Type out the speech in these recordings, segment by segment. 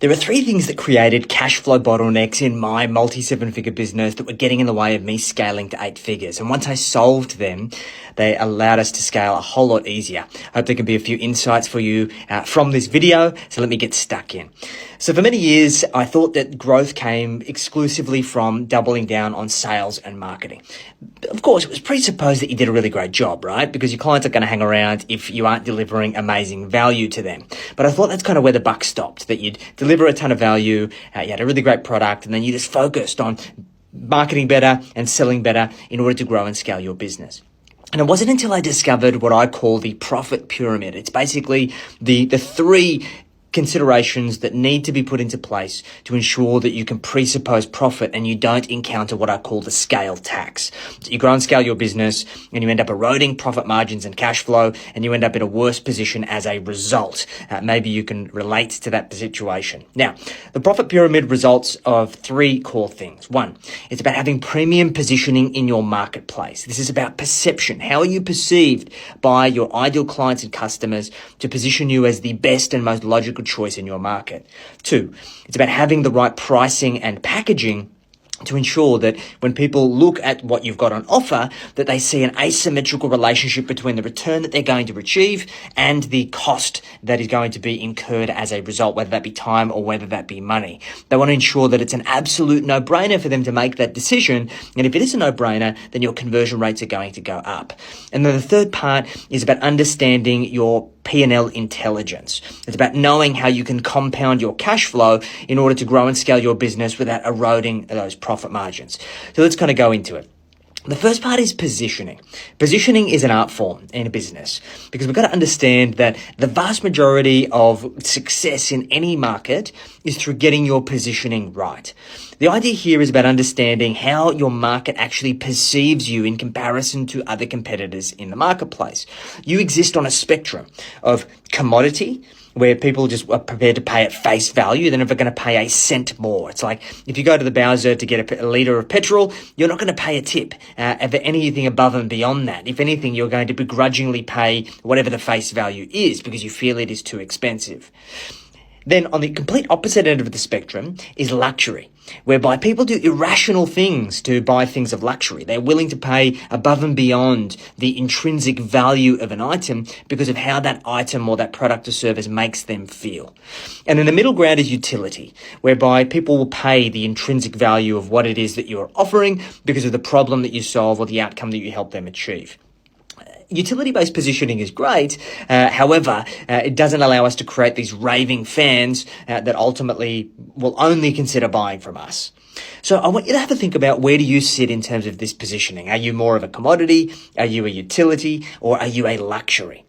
There are three things that created cash flow bottlenecks in my multi-seven-figure business that were getting in the way of me scaling to 8 figures. And once I solved them, they allowed us to scale a whole lot easier. I hope there can be a few insights for you from this video. So let me get stuck in. So for many years, I thought that growth came exclusively from doubling down on sales and marketing. Of course, it was presupposed that you did a really great job, right? Because your clients are going to hang around if you aren't delivering amazing value to them. But I thought that's kind of where the buck stopped, that you'd deliver a ton of value, you had a really great product, and then you just focused on marketing better and selling better in order to grow and scale your business. And it wasn't until I discovered what I call the profit pyramid. It's basically the three considerations that need to be put into place to ensure that you can presuppose profit and you don't encounter what I call the scale tax. So you grow and scale your business and you end up eroding profit margins and cash flow, and you end up in a worse position as a result. Maybe you can relate to that situation. Now, the profit pyramid results of three core things. One, it's about having premium positioning in your marketplace. This is about perception. How are you perceived by your ideal clients and customers to position you as the best and most logical choice in your market? Two, it's about having the right pricing and packaging to ensure that when people look at what you've got on offer, that they see an asymmetrical relationship between the return that they're going to achieve and the cost that is going to be incurred as a result, whether that be time or whether that be money. They want to ensure that it's an absolute no-brainer for them to make that decision. And if it is a no-brainer, then your conversion rates are going to go up. And then the third part is about understanding your P&L intelligence. It's about knowing how you can compound your cash flow in order to grow and scale your business without eroding those profit margins. So let's kind of go into it. The first part is positioning. Positioning is an art form in a business because we've got to understand that the vast majority of success in any market is through getting your positioning right. The idea here is about understanding how your market actually perceives you in comparison to other competitors in the marketplace. You exist on a spectrum of commodity, where people just are prepared to pay at face value. They're never going to pay a cent more. It's like if you go to the Bowser to get a litre of petrol, you're not going to pay a tip for anything above and beyond that. If anything, you're going to begrudgingly pay whatever the face value is because you feel it is too expensive. Then on the complete opposite end of the spectrum is luxury, whereby people do irrational things to buy things of luxury. They're willing to pay above and beyond the intrinsic value of an item because of how that item or that product or service makes them feel. And then the middle ground is utility, whereby people will pay the intrinsic value of what it is that you're offering because of the problem that you solve or the outcome that you help them achieve. Utility-based positioning is great. However, it doesn't allow us to create these raving fans that ultimately will only consider buying from us. So I want you to have a think about, where do you sit in terms of this positioning? Are you more of a commodity? Are you a utility? Or are you a luxury?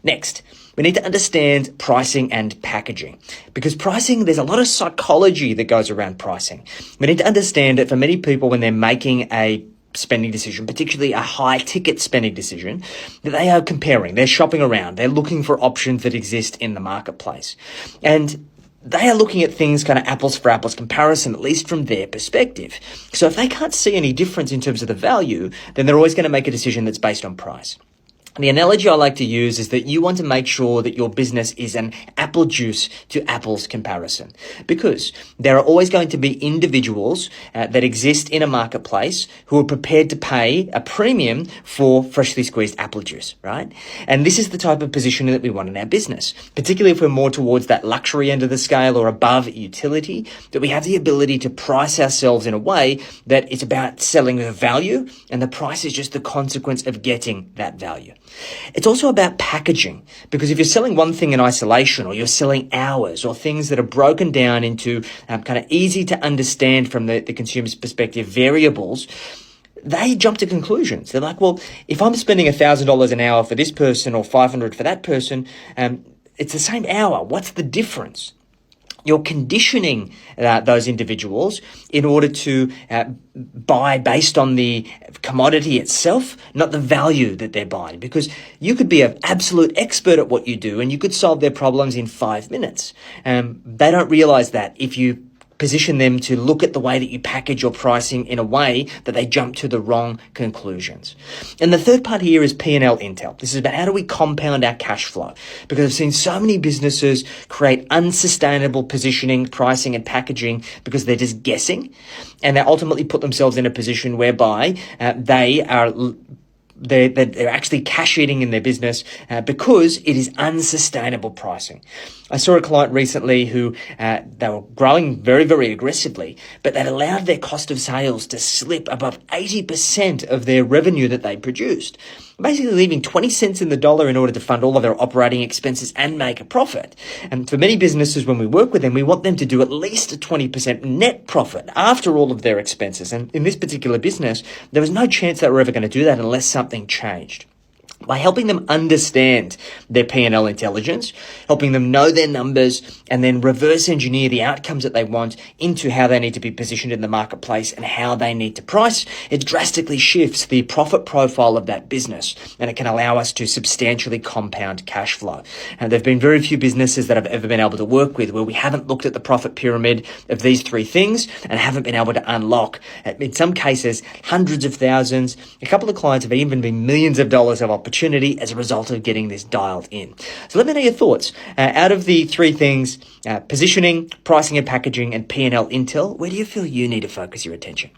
Next, we need to understand pricing and packaging, because pricing, there's a lot of psychology that goes around pricing. We need to understand that for many people, when they're making a spending decision, particularly a high ticket spending decision, that they are comparing, they're shopping around, they're looking for options that exist in the marketplace. And they are looking at things kind of apples for apples comparison, at least from their perspective. So if they can't see any difference in terms of the value, then they're always going to make a decision that's based on price. The analogy I like to use is that you want to make sure that your business is an apple juice to apples comparison, because there are always going to be individuals that exist in a marketplace who are prepared to pay a premium for freshly squeezed apple juice, right? And this is the type of positioning that we want in our business, particularly if we're more towards that luxury end of the scale or above utility, that we have the ability to price ourselves in a way that it's about selling the value, and the price is just the consequence of getting that value. It's also about packaging, because if you're selling one thing in isolation, or you're selling hours, or things that are broken down into kind of easy to understand from the consumer's perspective variables, they jump to conclusions. They're like, well, if I'm spending $1,000 an hour for this person or $500 for that person, it's the same hour. What's the difference? You're conditioning those individuals in order to buy based on the commodity itself, not the value that they're buying. Because you could be an absolute expert at what you do and you could solve their problems in 5 minutes. They don't realize that if you position them to look at the way that you package your pricing in a way that they jump to the wrong conclusions. And the third part here is P&L intel. This is about how do we compound our cash flow? Because I've seen so many businesses create unsustainable positioning, pricing, and packaging because they're just guessing, and they ultimately put themselves in a position whereby they're actually cash eating in their business because it is unsustainable pricing. I saw a client recently who they were growing very, very aggressively, but they'd allowed their cost of sales to slip above 80% of their revenue that they produced, basically leaving 20 cents in the dollar in order to fund all of their operating expenses and make a profit. And for many businesses, when we work with them, we want them to do at least a 20% net profit after all of their expenses. And in this particular business, there was no chance that we're ever going to do that unless something changed. By helping them understand their P&L intelligence, helping them know their numbers, and then reverse engineer the outcomes that they want into how they need to be positioned in the marketplace and how they need to price, it drastically shifts the profit profile of that business, and it can allow us to substantially compound cash flow. And there have been very few businesses that I've ever been able to work with where we haven't looked at the profit pyramid of these three things and haven't been able to unlock, in some cases, hundreds of thousands. A couple of clients have even been millions of dollars of opportunity as a result of getting this dialed in. So let me know your thoughts. Out of the three things, positioning, pricing and packaging, and P&L intel, where do you feel you need to focus your attention?